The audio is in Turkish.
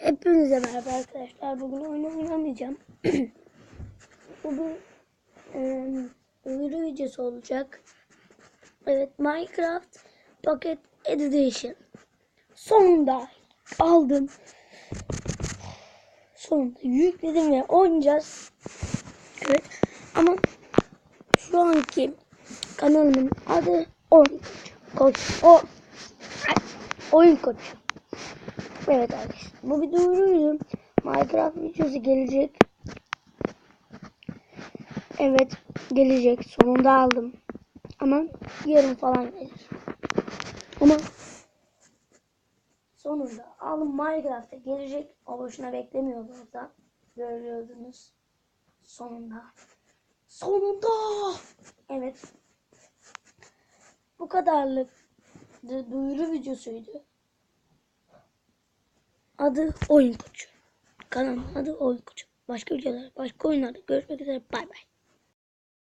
Hepinize merhaba arkadaşlar. Bugün oyun oynamayacağım. Bugün duyuru videosu olacak. Evet, Minecraft Pocket Edition. Sonunda aldım. Sonunda yükledim ve oynayacağız. Evet, ama şu anki kanalımın adı Oyun Koç. Evet arkadaşlar, bu bir duyuruydu. Minecraft videosu gelecek. Evet, gelecek. Sonunda aldım. Ama yarın falan gelir. Ama sonunda aldım. Minecraft'a gelecek. O boşuna beklemiyordu orada. Görüyordunuz. Sonunda. Sonunda. Evet. Bu kadarlık duyuru videosuydu. Adı Oyun Koçu. Kanalın adı Oyun Koçu. Başka videolar, başka oyunlarda görüşmek üzere. Bay bay.